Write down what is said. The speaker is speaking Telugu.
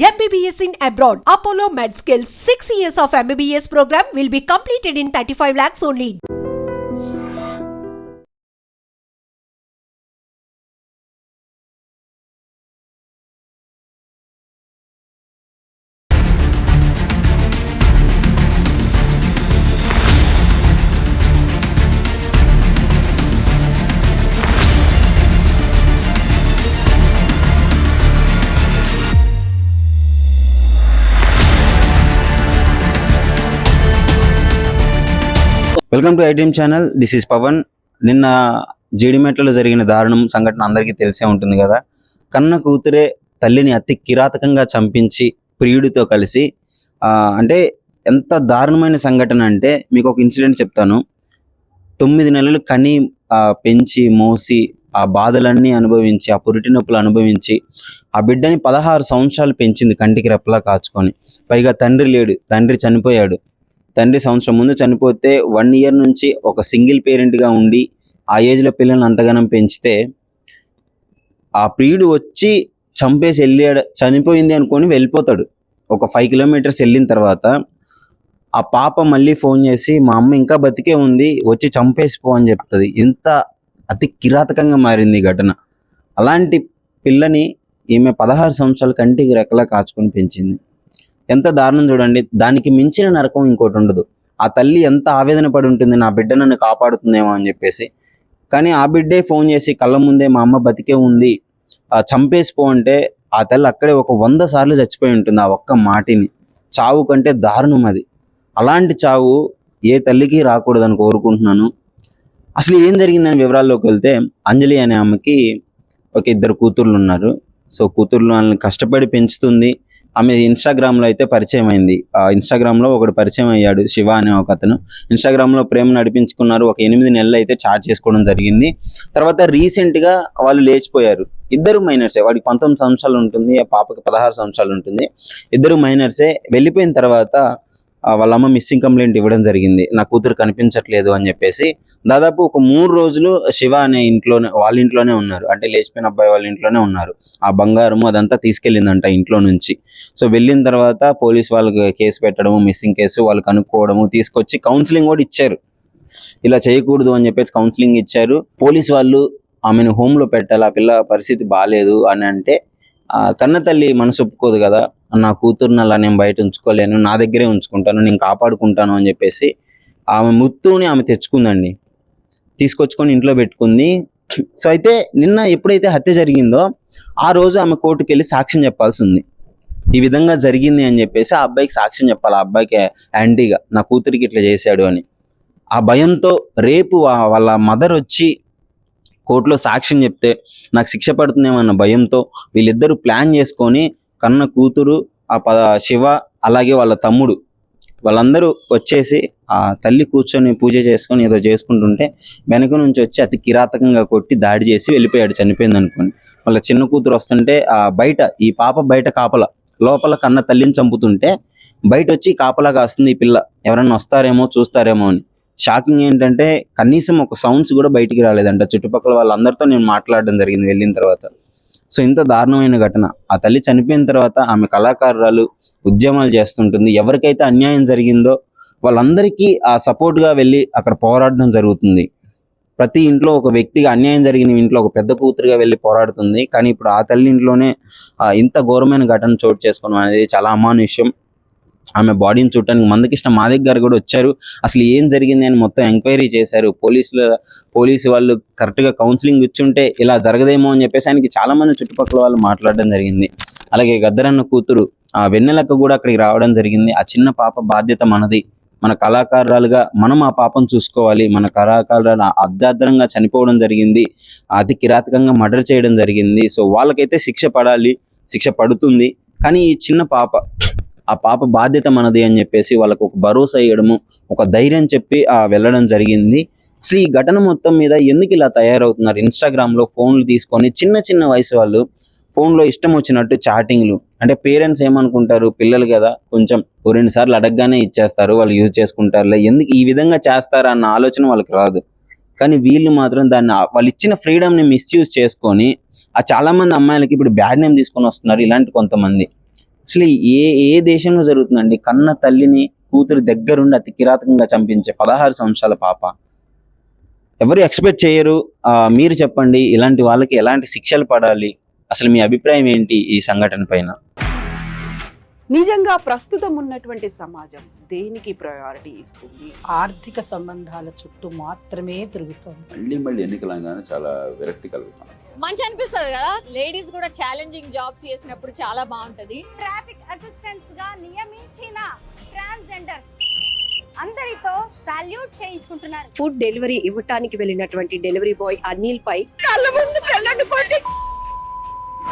MBBS in abroad. Apollo MedSkill 6 years of MBBS program will be completed in 35 lakhs only. Welcome to ITM channel. This is Pavan. నిన్న జీడిమెట్లలో జరిగిన దారుణం సంఘటన అందరికీ తెలిసే ఉంటుంది కదా. కన్న కూతురే తల్లిని అతి కిరాతకంగా చంపించి ప్రియుడితో కలిసి అంటే ఎంత దారుణమైన సంఘటన అంటే మీకు ఒక ఇన్సిడెంట్ చెప్తాను. 9 నెలలు కని పెంచి మోసి ఆ బాధలన్నీ అనుభవించి ఆ పురిటి నొప్పులు అనుభవించి ఆ బిడ్డని 16 సంవత్సరాలు పెంచింది కంటికి రెప్పలా కాచుకొని. పైగా తండ్రి లేడు, తండ్రి చనిపోయాడు. తండ్రి సంవత్సరం ముందు చనిపోతే 1 ఇయర్ నుంచి ఒక సింగిల్ పేరెంట్గా ఉండి ఆ ఏజ్లో పిల్లల్ని అంతగానం పెంచితే ఆ ప్రియుడు వచ్చి చంపేసి వెళ్ళాడు, చనిపోయింది అనుకొని వెళ్ళిపోతాడు. ఒక 5 కిలోమీటర్స్ వెళ్ళిన తర్వాత ఆ పాప మళ్ళీ ఫోన్ చేసి మా అమ్మ ఇంకా బతికే ఉంది, వచ్చి చంపేసిపో అని చెప్తుంది. ఇంత అతి కిరాతకంగా మారింది ఈ ఘటన. అలాంటి పిల్లని ఈమె 16 సంవత్సరాల కంటికి రెక్కలా కాచుకొని పెంచింది. ఎంత దారుణం చూడండి. దానికి మించిన నరకం ఇంకోటి ఉండదు. ఆ తల్లి ఎంత ఆవేదన పడి ఉంటుంది, నా బిడ్డ నన్ను కాపాడుతుందేమో అని చెప్పేసి. కానీ ఆ బిడ్డే ఫోన్ చేసి కళ్ళ ముందే మా అమ్మ బతికే ఉంది, చంపేసిపో అంటే ఆ తల్లి అక్కడే ఒక 100 సార్లు చచ్చిపోయి ఉంటుంది ఆ ఒక్క మాటిని. చావు కంటే దారుణం అది. అలాంటి చావు ఏ తల్లికి రాకూడదని కోరుకుంటున్నాను. అసలు ఏం జరిగిందని వివరాల్లోకి వెళ్తే, అంజలి అనే ఆమెకి ఒక 2 కూతుర్లు ఉన్నారు. సో కూతుర్లు వాళ్ళని కష్టపడి పెంచుతుంది. ఆమె ఇన్స్టాగ్రామ్లో అయితే పరిచయం అయింది. ఇన్స్టాగ్రామ్లో ఒకడు పరిచయం అయ్యాడు, శివ అనే ఒక అతను. ఇన్స్టాగ్రామ్లో ప్రేమ నడిపించుకున్నారు. ఒక 8 నెలలు అయితే చాట్ చేసుకోవడం జరిగింది. తర్వాత రీసెంట్గా వాళ్ళు లేచిపోయారు. ఇద్దరు మైనర్సే. వాడికి 19 సంవత్సరాలు ఉంటుంది, ఆ పాపకి 16 సంవత్సరాలు ఉంటుంది. ఇద్దరు మైనర్సే. వెళ్ళిపోయిన తర్వాత వాళ్ళ అమ్మ మిస్సింగ్ కంప్లైంట్ ఇవ్వడం జరిగింది, నా కూతురు కనిపించట్లేదు అని చెప్పేసి. దాదాపు ఒక 3 రోజులు శివ అనే వాళ్ళ ఇంట్లోనే ఉన్నారు. అంటే లేచిపోయిన అబ్బాయి వాళ్ళ ఇంట్లోనే ఉన్నారు. ఆ బంగారము అదంతా తీసుకెళ్ళిందంట ఇంట్లో నుంచి. సో వెళ్ళిన తర్వాత పోలీస్ వాళ్ళకి కేసు పెట్టడము, మిస్సింగ్ కేసు, వాళ్ళు కనుక్కోవడము, తీసుకొచ్చి కౌన్సిలింగ్ కూడా ఇచ్చారు. ఇలా చేయకూడదు అని చెప్పేసి కౌన్సిలింగ్ ఇచ్చారు. పోలీస్ వాళ్ళు ఆమెను హోమ్లో పెట్టాలి, ఆ పిల్ల పరిస్థితి బాగాలేదు అని అంటే కన్న తల్లి మనసు ఒప్పుకోదు కదా. నా కూతురుని అలా నేను బయట ఉంచుకోలేను, నా దగ్గరే ఉంచుకుంటాను, నేను కాపాడుకుంటాను అని చెప్పేసి ఆమె ముత్తుని ఆమె తెచ్చుకుందండి. తీసుకొచ్చుకొని ఇంట్లో పెట్టుకుంది. సో అయితే నిన్న ఎప్పుడైతే హత్య జరిగిందో ఆ రోజు ఆమె కోర్టుకు వెళ్ళి సాక్ష్యం చెప్పాల్సి ఉంది. ఈ విధంగా జరిగింది అని చెప్పేసి ఆ అబ్బాయికి సాక్ష్యం చెప్పాలి. ఆ అబ్బాయికి యాంటీగా నా కూతురికి ఇట్లా చేశాడు అని. ఆ భయంతో రేపు వాళ్ళ మదర్ వచ్చి కోర్టులో సాక్ష్యం చెప్తే నాకు శిక్ష పడుతుందేమో అన్న భయంతో వీళ్ళిద్దరూ ప్లాన్ చేసుకొని కన్న కూతురు, శివ, అలాగే వాళ్ళ తమ్ముడు, వాళ్ళందరూ వచ్చేసి ఆ తల్లి కూర్చొని పూజ చేసుకొని ఏదో చేసుకుంటుంటే వెనక నుంచి వచ్చి అతి కిరాతకంగా కొట్టి దాడి చేసి వెళ్ళిపోయాడు, చనిపోయింది అనుకోని. వాళ్ళ చిన్న కూతురు వస్తుంటే బయట ఈ పాప బయట కాపలా, లోపల కన్న తల్లిని చంపుతుంటే బయట వచ్చి కాపలా కాస్తుంది ఈ పిల్ల, ఎవరన్నా వస్తారేమో చూస్తారేమో అని. షాకింగ్ ఏంటంటే కనీసం ఒక సౌండ్స్ కూడా బయటికి రాలేదంట. చుట్టుపక్కల వాళ్ళందరితో నేను మాట్లాడడం జరిగింది వెళ్ళిన తర్వాత. సో ఇంత దారుణమైన ఘటన. ఆ తల్లి చనిపోయిన తర్వాత ఆమె కళాకారురాలు, ఉద్యమాలు చేస్తుంటుంది. ఎవరికైతే అన్యాయం జరిగిందో వాళ్ళందరికీ ఆ సపోర్ట్గా వెళ్ళి అక్కడ పోరాడడం జరుగుతుంది. ప్రతి ఇంట్లో ఒక వ్యక్తిగా, అన్యాయం జరిగిన ఇంట్లో ఒక పెద్ద కూతురుగా వెళ్ళి పోరాడుతుంది. కానీ ఇప్పుడు ఆ తల్లి ఇంట్లోనే ఇంత ఘోరమైన ఘటన చోటు చేసుకోవడం అనేది చాలా అమానుష్యం. ఆమె బాడీని చూడటానికి మందకృష్ణ మాదిక్ గారు కూడా వచ్చారు. అసలు ఏం జరిగింది అని మొత్తం ఎంక్వైరీ చేశారు. పోలీసు వాళ్ళు కరెక్ట్గా కౌన్సిలింగ్ ఇచ్చుంటే ఇలా జరగదేమో అని చెప్పేసి ఆయనకి చాలా మంది చుట్టుపక్కల వాళ్ళు మాట్లాడడం జరిగింది. అలాగే గద్దరన్న కూతురు వెన్నెలక్క కూడా అక్కడికి రావడం జరిగింది. ఆ చిన్న పాప బాధ్యత మనది, మన కళాకారురాలుగా మనం ఆ పాపను చూసుకోవాలి. మన కళాకారురాలు అర్ధాంతరంగా చనిపోవడం జరిగింది, అతి కిరాతకంగా మర్డర్ చేయడం జరిగింది. సో వాళ్ళకైతే శిక్ష పడాలి, శిక్ష పడుతుంది. కానీ ఈ చిన్న పాప, ఆ పాప బాధ్యత మనది అని చెప్పేసి వాళ్ళకు ఒక భరోసా ఇవ్వడము, ఒక ధైర్యం చెప్పి వెళ్ళడం జరిగింది. అసలు ఈ ఘటన మొత్తం మీద ఎందుకు ఇలా తయారవుతున్నారు? ఇన్స్టాగ్రామ్లో ఫోన్లు తీసుకొని చిన్న వయసు వాళ్ళు ఫోన్లో ఇష్టం వచ్చినట్టు చాటింగ్లు. అంటే పేరెంట్స్ ఏమనుకుంటారు, పిల్లలు కదా కొంచెం 2 సార్లు అడగగానే ఇచ్చేస్తారు, వాళ్ళు యూజ్ చేసుకుంటారులే, ఎందుకు ఈ విధంగా చేస్తారా అన్న ఆలోచన వాళ్ళకి రాదు. కానీ వీళ్ళు మాత్రం దాన్ని, వాళ్ళు ఇచ్చిన ఫ్రీడమ్ని మిస్యూజ్ చేసుకొని చాలామంది అమ్మాయిలకి ఇప్పుడు బ్యాడ్ నేమ్ తీసుకొని వస్తున్నారు ఇలాంటి కొంతమంది. అసలు ఏ ఏ దేశంలో జరుగుతుందండి కన్న తల్లిని కూతురు దగ్గరుండి అతి కిరాతకంగా చంపించే 16 సంవత్సరాల పాప? ఎవరు ఎక్స్పెక్ట్ చేయరు. మీరు చెప్పండి, ఇలాంటి వాళ్ళకి ఎలాంటి శిక్షలు పడాలి? అసలు మీ అభిప్రాయం ఏంటి ఈ సంఘటన పైన? నిజంగా ప్రస్తుతం ఉన్నటువంటి సమాజం దేనికి ప్రయారిటీ ఇస్తుంది? ఆర్థిక సంబంధాల చుట్టూ మాత్రమే తిరుగుతోంది. మళ్ళీ ఎన్నికలంగానే చాలా విరక్తి కలుగుతాం. మంచి అనిపిస్తుంది కదా, లేడీస్ కూడా ఛాలెంజింగ్ జాబ్స్ చేసినప్పుడు చాలా బాగుంటది. ట్రాఫిక్ అసిస్టెంట్స్ గా నియమించిన ట్రాన్స్జెండర్స్ అందరితో సాల్యూట్ చేయించుకుంటున్నారు. ఫుడ్ డెలివరీ ఇవ్వటానికి వెళ్ళినటువంటి డెలివరీ బాయ్ అనిల్ పై కళ్ళ ముందు పిల్లలు కొట్టి